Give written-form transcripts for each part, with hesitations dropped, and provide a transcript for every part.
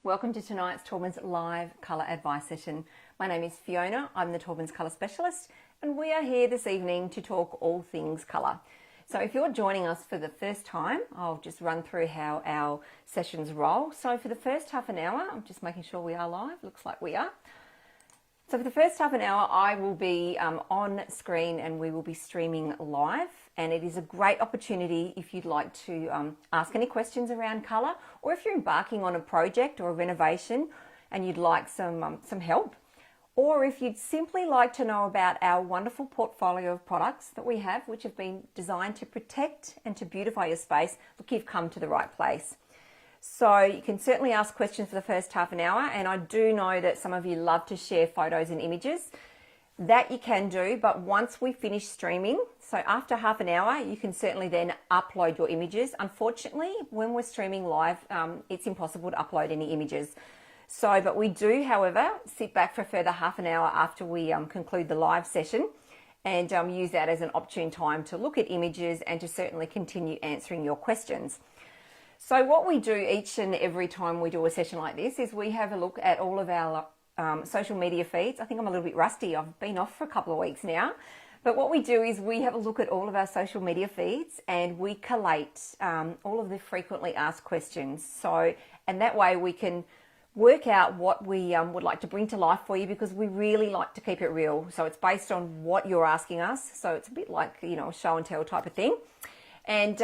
Welcome to tonight's Taubmans live colour advice session. My name is Fiona, I'm the Taubmans colour specialist, and we are here this evening to talk all things colour. So if you're joining us for the first time, I'll just run through how our sessions roll. So for the first half an hour, I'm just making sure we are live, looks like we are. So for the first half an hour, I will be on screen and we will be streaming live. And it is a great opportunity if you'd like to ask any questions around colour, or if you're embarking on a project or a renovation and you'd like some help, or if you'd simply like to know about our wonderful portfolio of products that we have, which have been designed to protect and to beautify your space, look, you've come to the right place. So you can certainly ask questions for the first half an hour, and I do know that some of you love to share photos and images. That you can do, but once we finish streaming, so after half an hour, you can certainly then upload your images. Unfortunately, when we're streaming live, it's impossible to upload any images. So, but we do, however, sit back for a further half an hour after we conclude the live session and use that as an opportune time to look at images and to certainly continue answering your questions. So what we do each and every time we do a session like this is we have a look at all of our social media feeds. I think I'm a little bit rusty. I've been off for a couple of weeks now. But what we do is we have a look at all of our social media feeds and we collate all of the frequently asked questions. So, and that way we can work out what we would like to bring to life for you, because we really like to keep it real. So it's based on what you're asking us. So it's a bit like, you know, a show and tell type of thing. And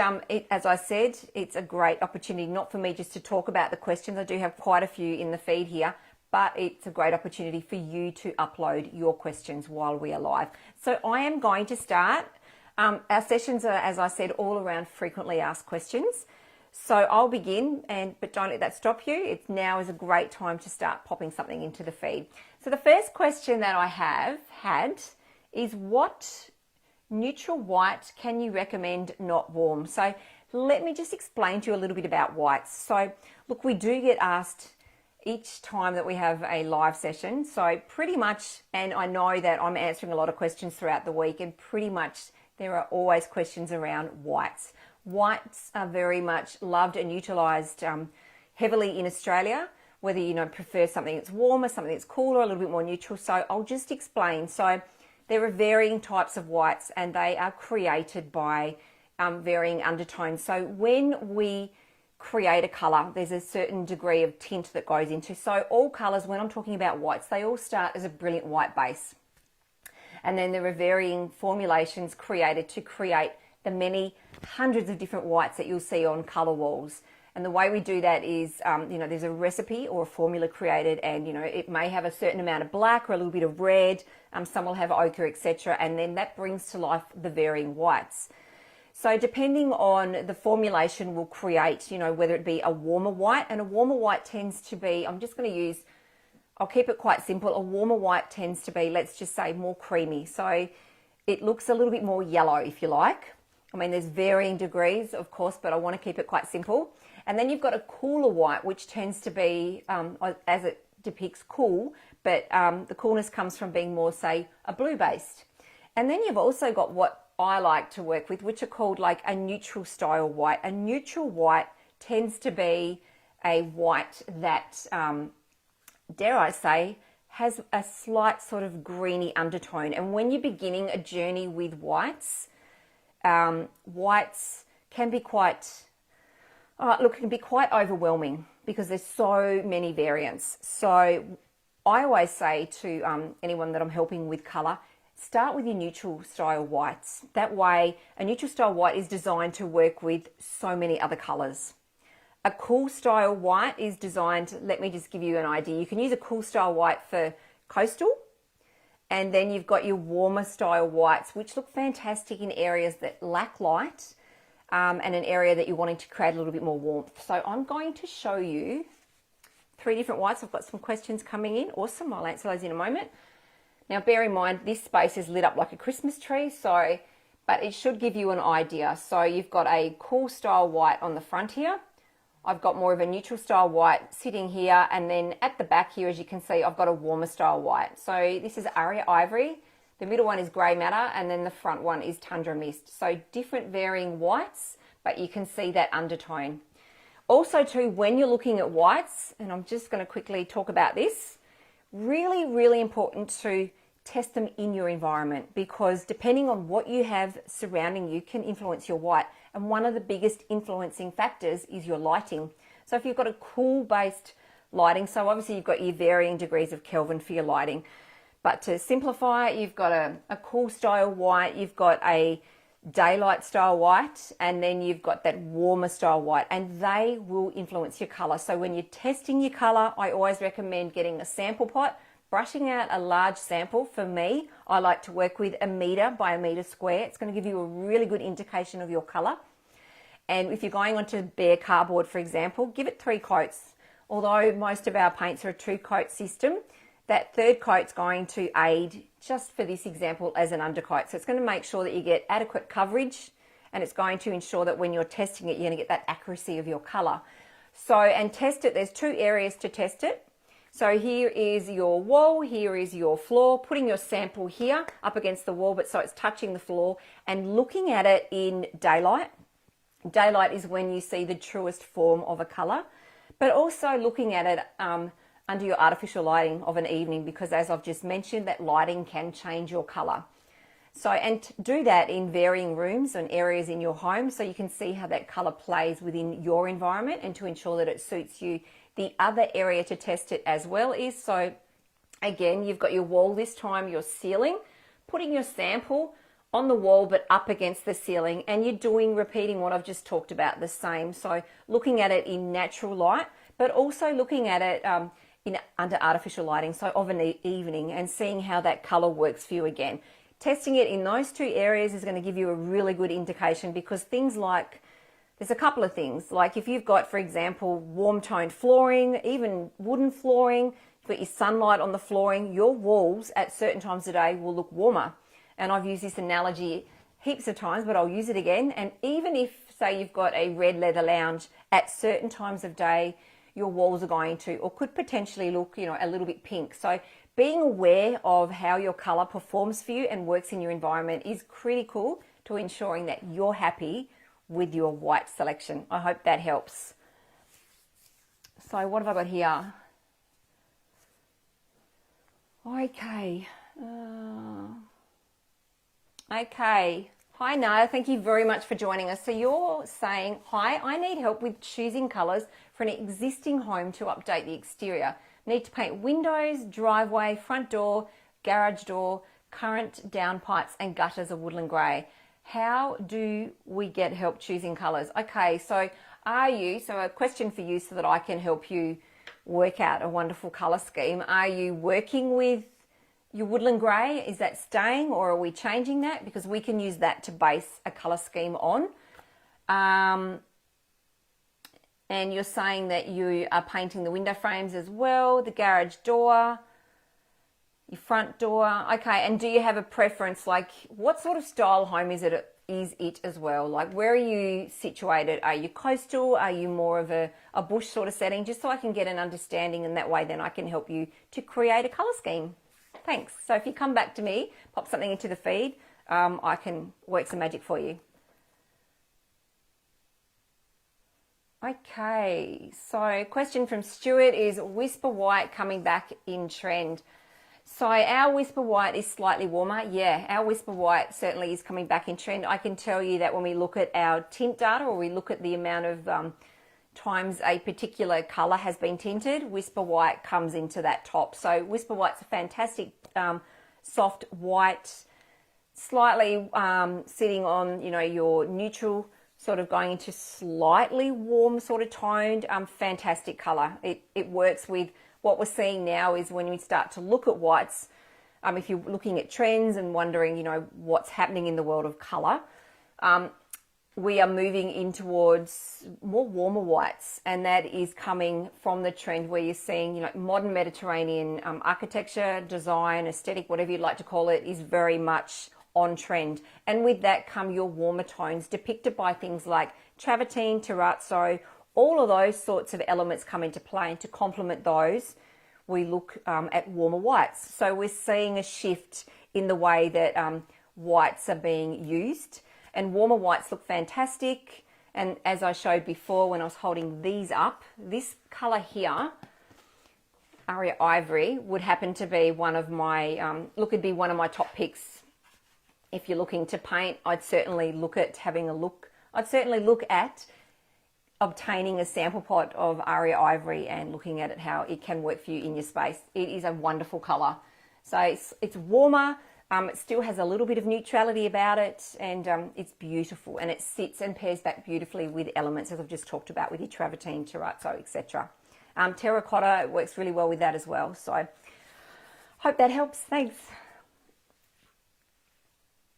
as I said, it's a great opportunity, not for me just to talk about the questions. I do have quite a few in the feed here, but it's a great opportunity for you to upload your questions while we are live. So I am going to start. Our sessions are, as I said, all around frequently asked questions. So I'll begin, but don't let that stop you. Now is a great time to start popping something into the feed. So the first question that I have had is, what neutral white can you recommend, not warm? So let me just explain to you a little bit about whites. So look, we do get asked each time that we have a live session. So pretty much, and I know that I'm answering a lot of questions throughout the week, and pretty much there are always questions around whites. Whites are very much loved and utilised heavily in Australia, whether you prefer something that's warmer, something that's cooler, a little bit more neutral. So I'll just explain. So there are varying types of whites and they are created by varying undertones. So when we create a colour, there's a certain degree of tint that goes into. So all colours, when I'm talking about whites, they all start as a brilliant white base. And then there are varying formulations created to create the many hundreds of different whites that you'll see on colour walls. And the way we do that is, there's a recipe or a formula created, and, it may have a certain amount of black or a little bit of red. Some will have ochre, etc. And then that brings to life the varying whites. So depending on the formulation, we'll create, whether it be a warmer white, and a warmer white tends to be, I'll keep it quite simple. A warmer white tends to be, let's just say, more creamy. So it looks a little bit more yellow, if you like. I mean, there's varying degrees, of course, but I want to keep it quite simple. And then you've got a cooler white, which tends to be, as it depicts, cool, but the coolness comes from being more, say, a blue-based. And then you've also got what I like to work with, which are called like a neutral style white. A neutral white tends to be a white that, dare I say, has a slight sort of greeny undertone. And when you're beginning a journey with whites, whites can be quite, it can be quite overwhelming because there's so many variants. So I always say to anyone that I'm helping with colour, start with your neutral style whites. That way, a neutral style white is designed to work with so many other colours. A cool style white is designed, let me just give you an idea. You can use a cool style white for coastal, and then you've got your warmer style whites, which look fantastic in areas that lack light, and an area that you're wanting to create a little bit more warmth. So I'm going to show you 3 different whites. I've got some questions coming in. Awesome, I'll answer those in a moment. Now, bear in mind, this space is lit up like a Christmas tree, but it should give you an idea. So you've got a cool style white on the front here. I've got more of a neutral style white sitting here, and then at the back here, as you can see, I've got a warmer style white. So this is Aria Ivory, the middle one is Grey Matter, and then the front one is Tundra Mist. So different varying whites, but you can see that undertone. Also too, when you're looking at whites, and I'm just going to quickly talk about this, really, really important to test them in your environment, because depending on what you have surrounding you can influence your white. And one of the biggest influencing factors is your lighting. So if you've got a cool based lighting, so obviously you've got your varying degrees of Kelvin for your lighting, but to simplify it, you've got a cool style white, you've got a daylight style white, and then you've got that warmer style white, and they will influence your color. So when you're testing your color, I always recommend getting a sample pot, brushing out a large sample. For me, I like to work with 1 meter by 1 meter square. It's going to give you a really good indication of your color. And if you're going onto bare cardboard, for example, give it 3 coats. Although most of our paints are a 2-coat system, that 3rd coat's going to aid, just for this example, as an undercoat. So it's going to make sure that you get adequate coverage, and it's going to ensure that when you're testing it, you're going to get that accuracy of your color. So, and test it, there's 2 areas to test it. So here is your wall, here is your floor, putting your sample here up against the wall, but so it's touching the floor, and looking at it in daylight. Daylight is when you see the truest form of a color, but also looking at it under your artificial lighting of an evening, because as I've just mentioned, that lighting can change your color. So, and do that in varying rooms and areas in your home, so you can see how that color plays within your environment and to ensure that it suits you. The other area to test it as well is, so again, you've got your wall this time, your ceiling, putting your sample on the wall but up against the ceiling, and you're repeating what I've just talked about, the same. So looking at it in natural light, but also looking at it under artificial lighting, so of an evening, and seeing how that color works for you again. Testing it in those 2 areas is going to give you a really good indication, because things like, there's a couple of things, like if you've got, for example, warm toned flooring, even wooden flooring, you've got your sunlight on the flooring, your walls at certain times of day will look warmer. And I've used this analogy heaps of times, but I'll use it again. And even if, say, you've got a red leather lounge, at certain times of day, your walls are going to, or could potentially look, a little bit pink. So being aware of how your color performs for you and works in your environment is critical to ensuring that you're happy with your white selection. I hope that helps. So what have I got here? Okay. Okay. Hi, Naya. Thank you very much for joining us. So you're saying, hi, I need help with choosing colours for an existing home to update the exterior. Need to paint windows, driveway, front door, garage door, current downpipes and gutters of woodland grey. How do we get help choosing colours? Okay, so a question for you so that I can help you work out a wonderful colour scheme. Are you working with your woodland grey? Is that staying, or are we changing that? Because we can use that to base a colour scheme on. And you're saying that you are painting the window frames as well, the garage door, your front door. Okay, and do you have a preference, like what sort of style home is it as well? Like where are you situated? Are you coastal? Are you more of a bush sort of setting? Just so I can get an understanding, and that way then I can help you to create a colour scheme. Thanks. So if you come back to me, pop something into the feed, I can work some magic for you. Okay, so question from Stuart is Whisper White coming back in trend? So our Whisper White is slightly warmer. Yeah, our Whisper White certainly is coming back in trend. I can tell you that when we look at our tint data, or we look at the amount of times a particular colour has been tinted, Whisper White comes into that top. So Whisper White's a fantastic soft white, slightly sitting on, your neutral, sort of going into slightly warm sort of toned, fantastic colour. It works with what we're seeing now is when we start to look at whites, if you're looking at trends and wondering, what's happening in the world of colour, we are moving in towards more warmer whites, and that is coming from the trend where you're seeing, modern Mediterranean architecture, design, aesthetic, whatever you'd like to call it, is very much on trend. And with that come your warmer tones depicted by things like travertine, terrazzo, all of those sorts of elements come into play, and to complement those, we look at warmer whites. So we're seeing a shift in the way that whites are being used, and warmer whites look fantastic. And as I showed before when I was holding these up, this colour here, Aria Ivory, would happen to be one of my, it'd be one of my top picks. If you're looking to paint, I'd certainly look at obtaining a sample pot of Aria Ivory and looking at it, how it can work for you in your space. It is a wonderful colour. So it's warmer, it still has a little bit of neutrality about it, and it's beautiful, and it sits and pairs back beautifully with elements, as I've just talked about, with your travertine, terrazzo, etc. Terracotta, it works really well with that as well. So hope that helps. Thanks.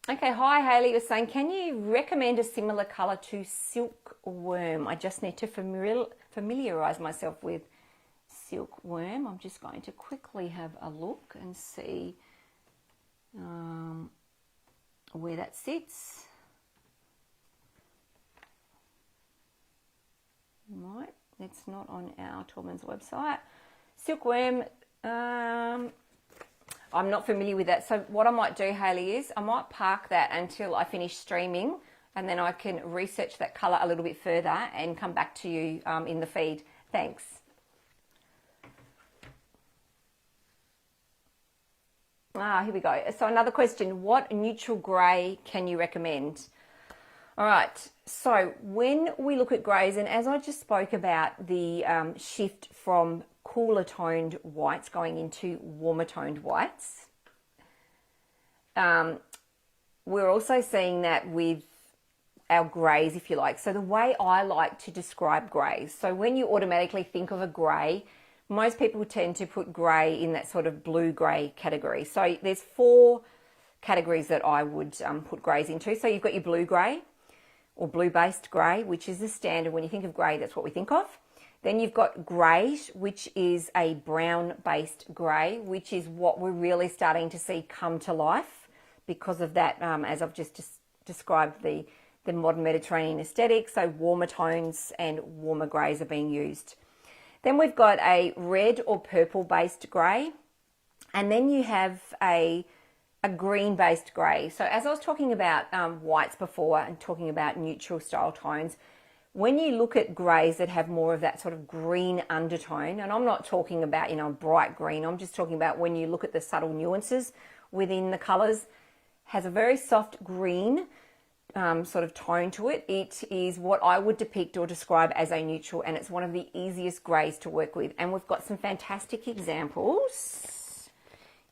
Okay, hi Hayley, you're saying, can you recommend a similar colour to Silkworm? I just need to familiarise myself with Silkworm. I'm just going to quickly have a look and see where that sits. Right, it's not on our Taubmans website. Silkworm, I'm not familiar with that. So what I might do, Hayley, is I might park that until I finish streaming, and then I can research that colour a little bit further and come back to you in the feed. Thanks. Here we go. So another question, what neutral grey can you recommend? All right, so when we look at greys, and as I just spoke about the shift from cooler toned whites going into warmer toned whites, we're also seeing that with our greys, if you like. So the way I like to describe greys, so when you automatically think of a grey, most people tend to put grey in that sort of blue-grey category. So there's 4 categories that I would put greys into. So you've got your blue-grey or blue-based grey, which is the standard. When you think of grey, that's what we think of. Then you've got greige, which is a brown-based grey, which is what we're really starting to see come to life because of that, as I've just described, the modern Mediterranean aesthetic. So warmer tones and warmer greys are being used. Then we've got a red or purple-based grey, and then you have a green-based grey. So as I was talking about whites before and talking about neutral style tones, when you look at greys that have more of that sort of green undertone, and I'm not talking about, bright green, I'm just talking about when you look at the subtle nuances within the colours, has a very soft green sort of tone to it. It is what I would depict or describe as a neutral, and it's one of the easiest greys to work with. And we've got some fantastic examples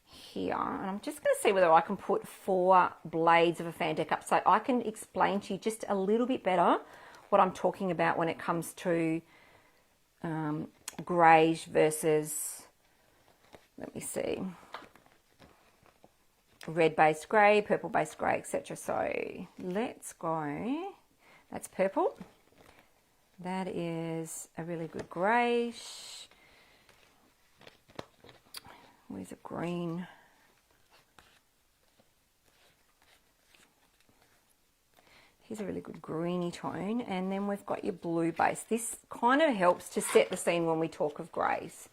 here. And I'm just going to see whether I can put 4 blades of a fan deck up so I can explain to you just a little bit better what I'm talking about when it comes to greige versus, let me see, red-based grey, purple-based grey, etc. So let's go. That's purple. That is a really good greyish. Where's a green? Here's a really good greeny tone. And then we've got your blue base. This kind of helps to set the scene when we talk of greys.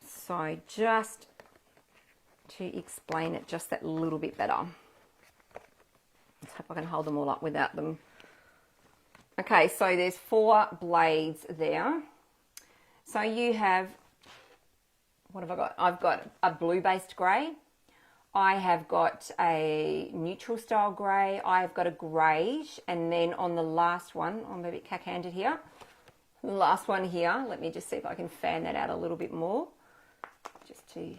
So just to explain it just that little bit better. Let's hope I can hold them all up without them. Okay, so there's 4 blades there. So you have, what have I got? I've got a blue-based grey. I have got a neutral style grey. I've got a greige. And then on the last one, I'm a bit cack-handed here. The last one here, let me just see if I can fan that out a little bit more. Just to...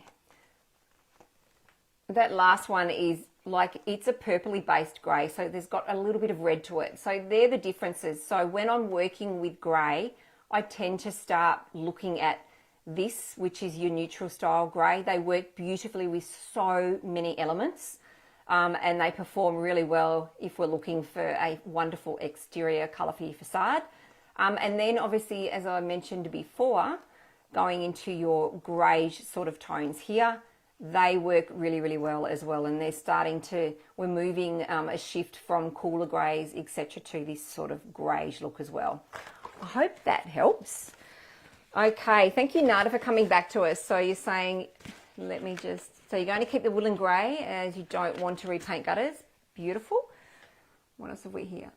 That last one is like, it's a purpley based grey, so there's got a little bit of red to it. So they're the differences. So when I'm working with grey, I tend to start looking at this, which is your neutral style grey. They work beautifully with so many elements, and they perform really well if we're looking for a wonderful exterior colour for your facade. And then obviously, as I mentioned before, going into your greige sort of tones here, they work really, really well as well. And they're starting to, we're moving a shift from cooler greys, etc., to this sort of greige look as well. I hope that helps. Okay, thank you, Nada, for coming back to us. So you're saying, let me just, so you're going to keep the woodland grey as you don't want to repaint gutters. Beautiful. What else have we here?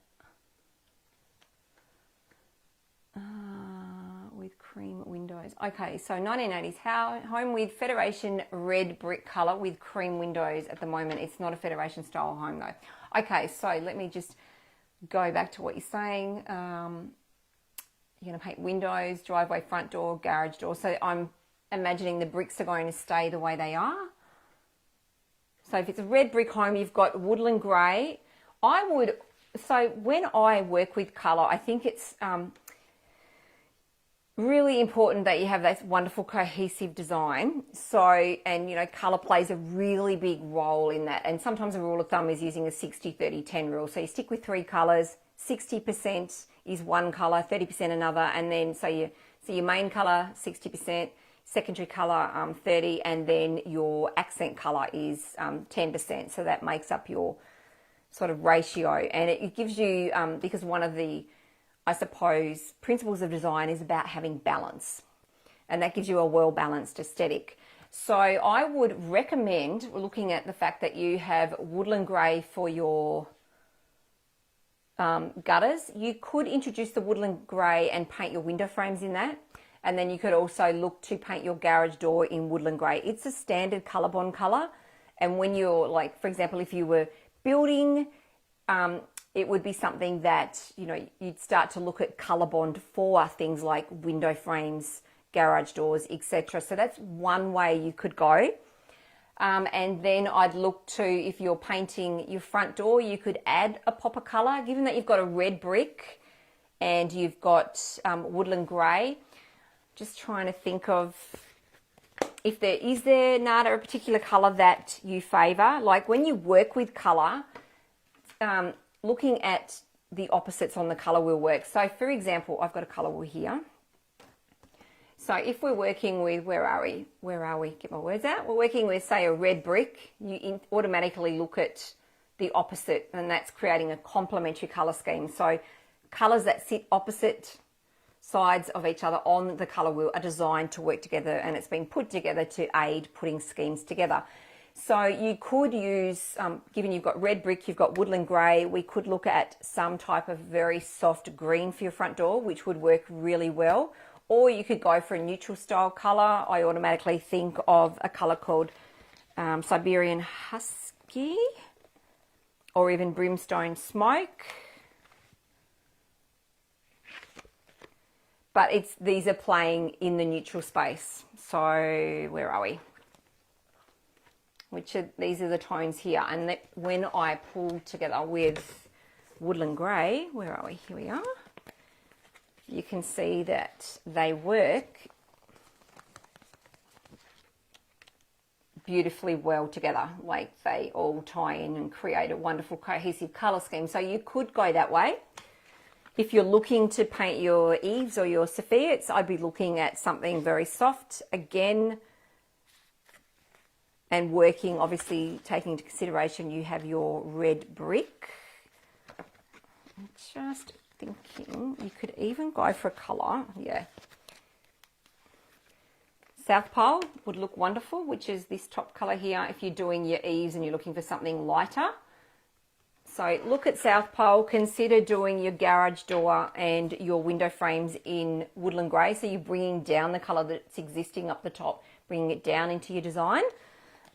windows. Okay, so 1980s home with Federation red brick colour with cream windows at the moment. It's not a Federation style home though. Okay, so let me just go back to what you're saying. You're going to paint windows, driveway, front door, garage door. So I'm imagining the bricks are going to stay the way they are. So if it's a red brick home, you've got woodland grey. So when I work with colour, I think it's really important that you have this wonderful cohesive design. So, and you know, colour plays a really big role in that. And sometimes a rule of thumb is using a 60-30-10 rule. So you stick with 3 colours, 60% is one colour, 30% another, and then so your main colour 60%, secondary colour 30%, and then your accent colour is 10%. So that makes up your sort of ratio, and it gives you because one of the, I suppose, principles of design is about having balance, and that gives you a well-balanced aesthetic. So I would recommend looking at the fact that you have woodland grey for your gutters. You could introduce the woodland grey and paint your window frames in that, and then you could also look to paint your garage door in woodland grey. It's a standard colour bond colour, and when you're, like, for example, if you were building, it would be something that, you know, you'd start to look at colour bond for things like window frames, garage doors, etc. So that's one way you could go. And then I'd look to, if you're painting your front door, you could add a pop of colour. Given that you've got a red brick and you've got woodland grey, just trying to think of if is there, Nada, a particular colour that you favour? Like when you work with colour, looking at the opposites on the colour wheel work. So for example, I've got a colour wheel here. So if we're working with, where are we? Get my words out. We're working with, say, a red brick. You automatically look at the opposite, and that's creating a complementary colour scheme. So colours that sit opposite sides of each other on the colour wheel are designed to work together, and it's been put together to aid putting schemes together. So you could use, given you've got red brick, you've got woodland grey, we could look at some type of very soft green for your front door, which would work really well. Or you could go for a neutral style colour. I automatically think of a colour called Siberian Husky, or even Brimstone Smoke. But these are playing in the neutral space. So where are we? These are the tones here. And when I pull together with woodland grey, where are we? Here we are. You can see that they work beautifully well together. Like they all tie in and create a wonderful cohesive colour scheme. So you could go that way. If you're looking to paint your eaves or your Sophia's, I'd be looking at something very soft again, and working, obviously taking into consideration you have your red brick. I'm just thinking you could even go for a colour, yeah. South Pole would look wonderful, which is this top colour here if you're doing your eaves and you're looking for something lighter. So look at South Pole, consider doing your garage door and your window frames in woodland grey. So you're bringing down the colour that's existing up the top, bringing it down into your design.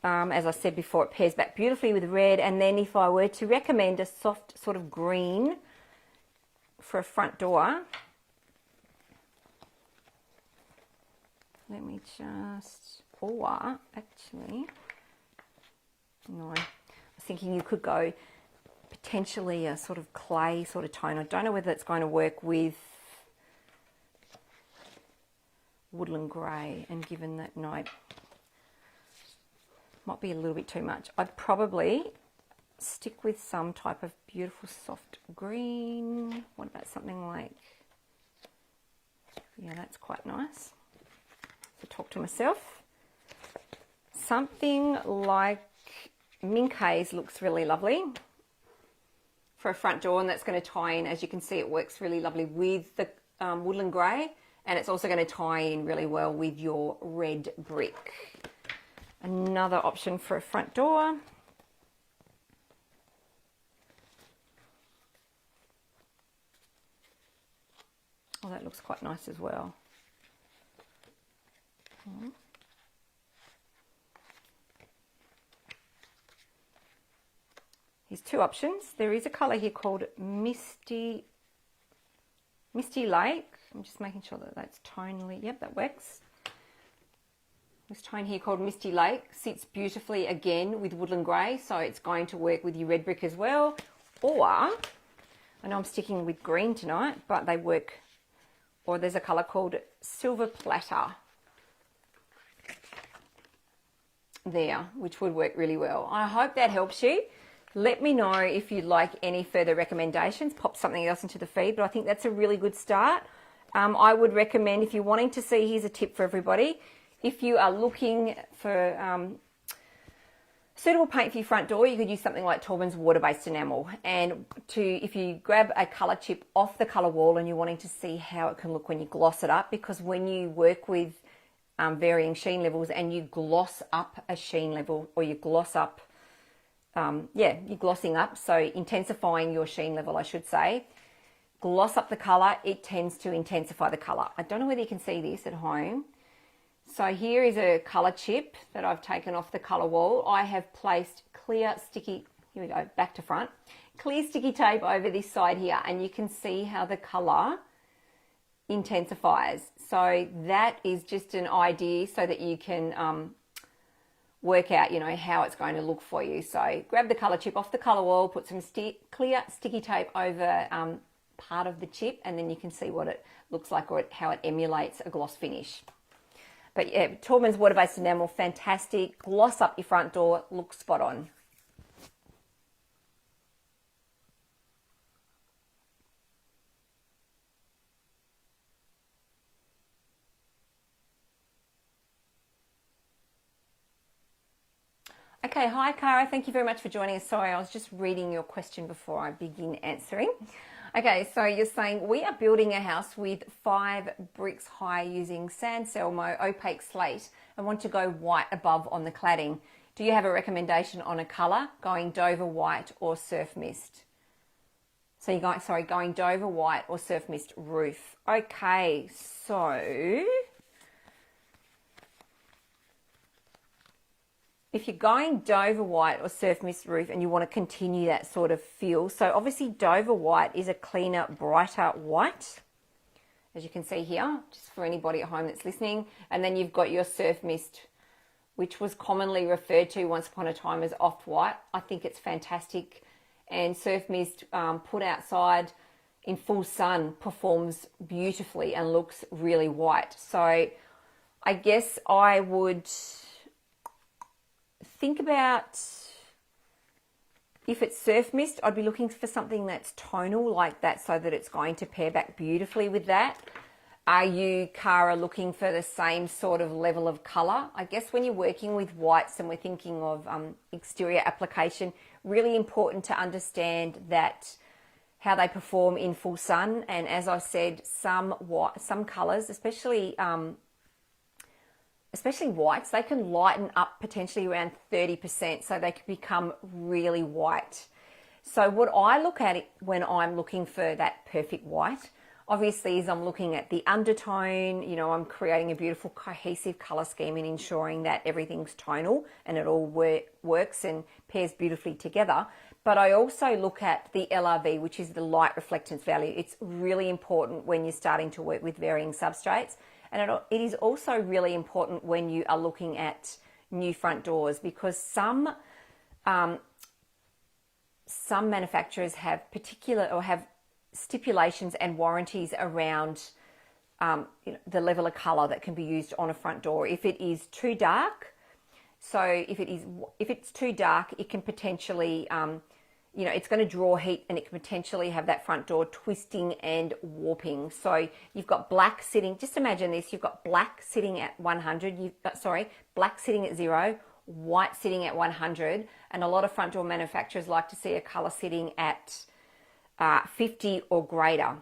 As I said before, it pairs back beautifully with red. And then if I were to recommend a soft sort of green for a front door, let me just, or actually, no, I was thinking you could go potentially a sort of clay sort of tone. I don't know whether it's going to work with woodland grey, and given that, no, might be a little bit too much. I'd probably stick with some type of beautiful soft green. What about something like, yeah, that's quite nice. So talk to myself. Something like mink haze looks really lovely for a front door, and that's going to tie in, as you can see, it works really lovely with the woodland grey, and it's also going to tie in really well with your red brick. Another option for a front door. Oh, that looks quite nice as well. Here's two options. There is a colour here called Misty Lake. I'm just making sure that that's tonally, yep, that works. This tone here called Misty Lake sits beautifully again with woodland grey, so it's going to work with your red brick as well. Or, I know I'm sticking with green tonight, but they work, or there's a colour called Silver Platter there, which would work really well. I hope that helps you. Let me know if you'd like any further recommendations. Pop something else into the feed, but I think that's a really good start. I would recommend, if you're wanting to see, here's a tip for everybody. If you are looking for suitable paint for your front door, you could use something like Taubmans water-based enamel. And if you grab a colour chip off the colour wall and you're wanting to see how it can look when you gloss it up, because when you work with varying sheen levels and you gloss up a sheen level, or you gloss up, you're glossing up, so intensifying your sheen level, I should say. Gloss up the colour, it tends to intensify the colour. I don't know whether you can see this at home. So here is a colour chip that I've taken off the colour wall. I have placed clear sticky, here we go, back to front, clear sticky tape over this side here, and you can see how the colour intensifies. So that is just an idea so that you can work out, how it's going to look for you. So grab the colour chip off the colour wall, put some clear sticky tape over part of the chip, and then you can see what it looks like, or how it emulates a gloss finish. But yeah, Taubmans water-based enamel, fantastic. Gloss up your front door, looks spot on. Okay, hi Cara, thank you very much for joining us. Sorry, I was just reading your question before I begin answering. Okay, so you're saying, we are building a house with 5 bricks high using sand, Selmo, opaque slate, and want to go white above on the cladding. Do you have a recommendation on a colour, going Dover white or surf mist? So you're going Dover white or surf mist roof. Okay, so if you're going Dover white or surf mist roof and you want to continue that sort of feel, so obviously Dover white is a cleaner, brighter white, as you can see here, just for anybody at home that's listening. And then you've got your surf mist, which was commonly referred to once upon a time as off-white. I think it's fantastic. And surf mist put outside in full sun performs beautifully and looks really white. So I guess I would think about, if it's surf mist, I'd be looking for something that's tonal like that, so that it's going to pair back beautifully with that. Are you, Cara, looking for the same sort of level of colour? I guess when you're working with whites and we're thinking of exterior application, really important to understand that how they perform in full sun. And as I said, some colours, especially whites, they can lighten up potentially around 30%, so they can become really white. So what I look at when I'm looking for that perfect white, obviously, is I'm looking at the undertone, I'm creating a beautiful cohesive colour scheme and ensuring that everything's tonal and it all works and pairs beautifully together. But I also look at the LRV, which is the light reflectance value. It's really important when you're starting to work with varying substrates. And it is also really important when you are looking at new front doors, because some manufacturers have have stipulations and warranties around the level of colour that can be used on a front door. If it is too dark, if it's too dark, it can potentially it's going to draw heat, and it can potentially have that front door twisting and warping. So you've got black sitting, just imagine this, you've got black sitting at 100, black sitting at 0, white sitting at 100, and a lot of front door manufacturers like to see a colour sitting at 50 or greater.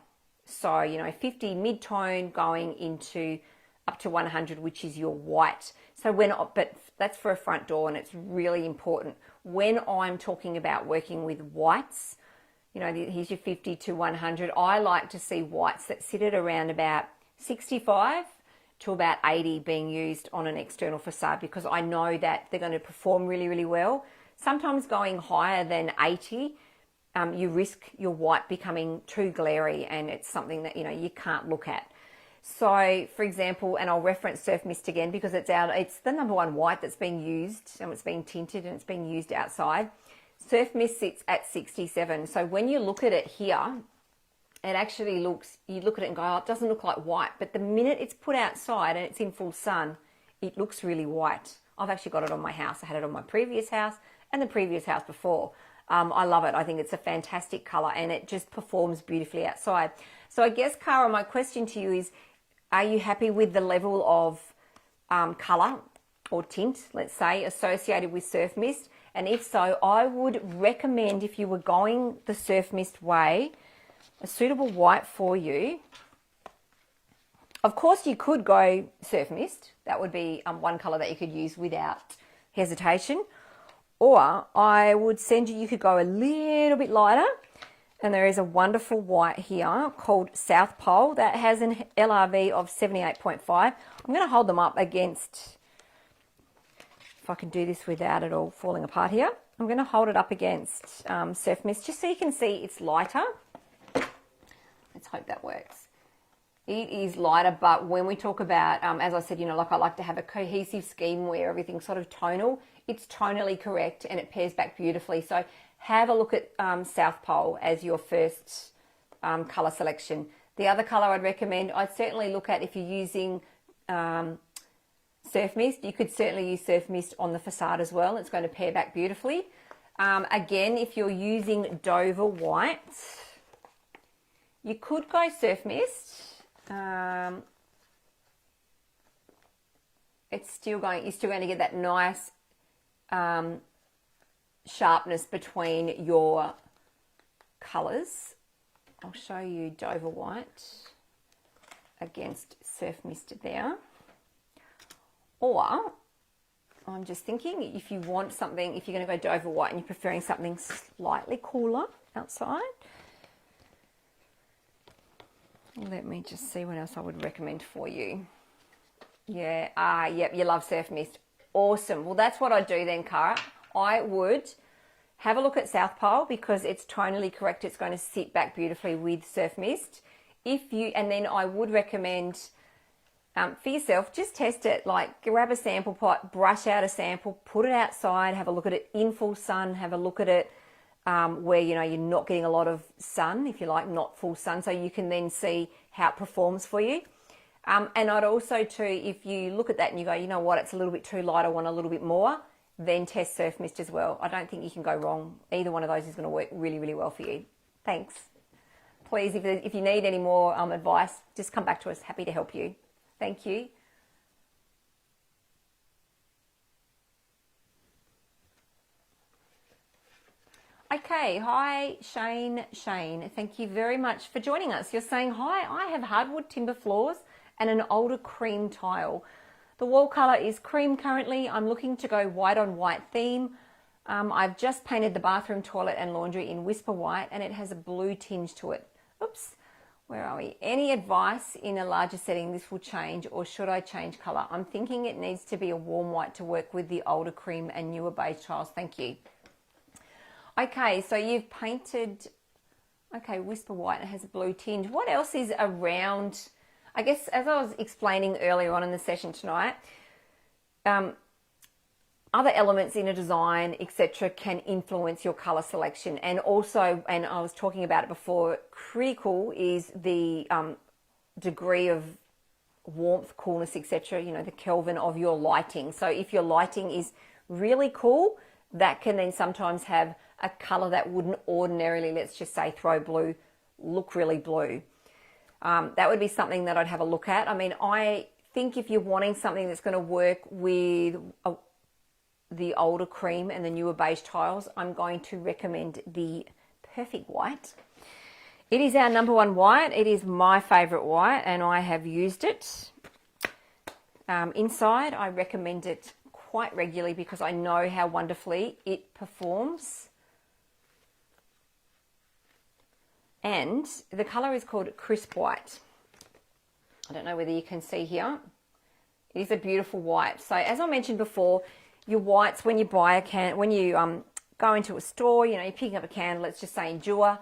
So, 50 mid-tone going into up to 100, which is your white. So but that's for a front door, and it's really important. When I'm talking about working with whites, here's your 50 to 100. I like to see whites that sit at around about 65, to about 80 being used on an external facade, because I know that they're going to perform really, really well. Sometimes going higher than 80, you risk your white becoming too glary, and it's something that, you know, you can't look at. So, for example, and I'll reference Surf Mist again because it's the number one white that's being used, and it's being tinted and it's being used outside. Surf Mist sits at 67. So when you look at it here, it actually looks, you look at it and go, oh, it doesn't look like white. But the minute it's put outside and it's in full sun, it looks really white. I've actually got it on my house. I had it on my previous house and the previous house before. I love it. I think it's a fantastic color and it just performs beautifully outside. So I guess, Cara, my question to you is, are you happy with the level of color or tint, let's say, associated with Surf Mist? And if so, I would recommend, if you were going the Surf Mist way, a suitable white for you. Of course, you could go Surf Mist. That would be one color that you could use without hesitation. Or I would send you, you could go a little bit lighter. And there is a wonderful white here called South Pole that has an LRV of 78.5. I'm going to hold them up against, if I can do this without it all falling apart here, I'm going to hold it up against Surf Mist just so you can see it's lighter. Let's hope that works. It is lighter, but when we talk about, as I said, you know, like I like to have a cohesive scheme where everything's sort of tonal, it's tonally correct and it pairs back beautifully. So have a look at South Pole as your first colour selection. The other colour I'd recommend, I'd certainly look at, if you're using Surf Mist, you could certainly use Surf Mist on the facade as well. It's going to pair back beautifully. Again, if you're using Dover White, you could go Surf Mist. It's still going, you're still going to get that nice sharpness between your colours. I'll show you Dover White against Surf Mist there. Or I'm just thinking, if you want something, if you're going to go Dover White and you're preferring something slightly cooler outside, let me just see what else I would recommend for you. Yeah, yep, you love Surf Mist. Awesome. Well, that's what I'd do then, Cara. I would have a look at South Pole because it's tonally correct. It's going to sit back beautifully with Surf Mist. And then I would recommend for yourself, just test it. Like, grab a sample pot, brush out a sample, put it outside, have a look at it in full sun, have a look at it where, you know, you're not getting a lot of sun, if you like, not full sun, so you can then see how it performs for you. And I'd also too, if you look at that and you go, you know what, it's a little bit too light, I want a little bit more, then test Surf Mist as well. I don't think you can go wrong. Either one of those is going to work really, really well for you. Thanks. Please, if you need any more advice, just come back to us. Happy to help you. Thank you. Okay, hi Shane. Thank you very much for joining us. You're saying, hi, I have hardwood timber floors and an older cream tile. The wall colour is cream currently. I'm looking to go white on white theme. I've just painted the bathroom, toilet and laundry in Whisper White and it has a blue tinge to it. Oops, where are we? Any advice in a larger setting this will change, or should I change colour? I'm thinking it needs to be a warm white to work with the older cream and newer beige tiles. Thank you. Okay, so you've painted, okay, Whisper White, it has a blue tinge. What else is around? I guess, as I was explaining earlier on in the session tonight, other elements in a design, etc., can influence your color selection. And also, and I was talking about it before, critical is the degree of warmth, coolness, etc., you know, the Kelvin of your lighting. So if your lighting is really cool, that can then sometimes have a color that wouldn't ordinarily, let's just say throw blue, look really blue. That would be something that I'd have a look at. I mean, I think if you're wanting something that's going to work with the older cream and the newer beige tiles, I'm going to recommend the Perfect White. It is our number one white. It is my favorite white and I have used it. Inside, I recommend it quite regularly because I know how wonderfully it performs. And the colour is called Crisp White. I don't know whether you can see here. It is a beautiful white. So as I mentioned before, your whites, when you buy a when you go into a store, you know, you're picking up a candle, let's just say Endure,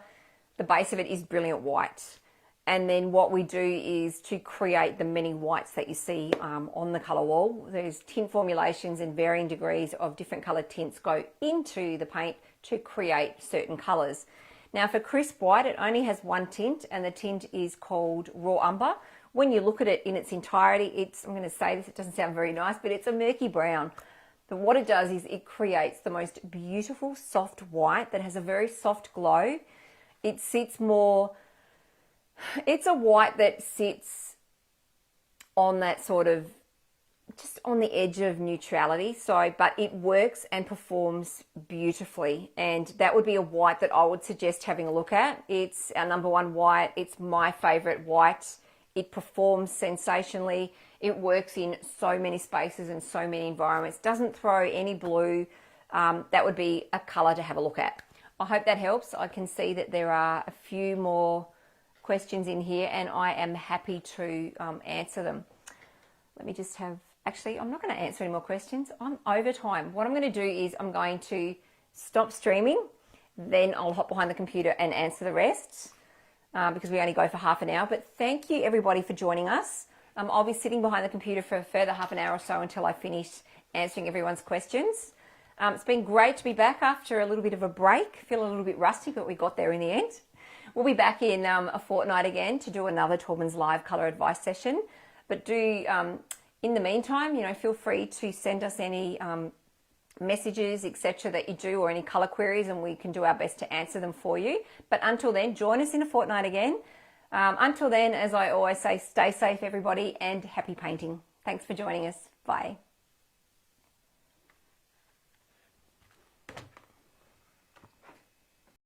the base of it is brilliant white. And then what we do is to create the many whites that you see on the colour wall. There's tint formulations and varying degrees of different coloured tints go into the paint to create certain colours. Now for crisp white, it only has one tint, and the tint is called Raw Umber. When you look at it in its entirety, I'm going to say this, it doesn't sound very nice, but it's a murky brown. But what it does is it creates the most beautiful soft white that has a very soft glow. It sits more, it's a white that sits on that sort of, just on the edge of neutrality. So, but it works and performs beautifully. And that would be a white that I would suggest having a look at. It's our number one white. It's my favorite white. It performs sensationally. It works in so many spaces and so many environments. Doesn't throw any blue. That would be a color to have a look at. I hope that helps. I can see that there are a few more questions in here, and I am happy to answer them. Let me just have, actually, I'm not going to answer any more questions. I'm over time. What I'm going to do is I'm going to stop streaming, then I'll hop behind the computer and answer the rest. Because we only go for half an hour. But thank you everybody for joining us. I'll be sitting behind the computer for a further half an hour or so until I finish answering everyone's questions. It's been great to be back after a little bit of a break. Feel a little bit rusty, but we got there in the end. We'll be back in a fortnight again to do another Taubmans live colour advice session. But do, in the meantime, you know, feel free to send us any messages, etc. that you do, or any colour queries, and we can do our best to answer them for you. But until then, join us in a fortnight again. Until then, as I always say, stay safe everybody, and happy painting. Thanks for joining us. Bye.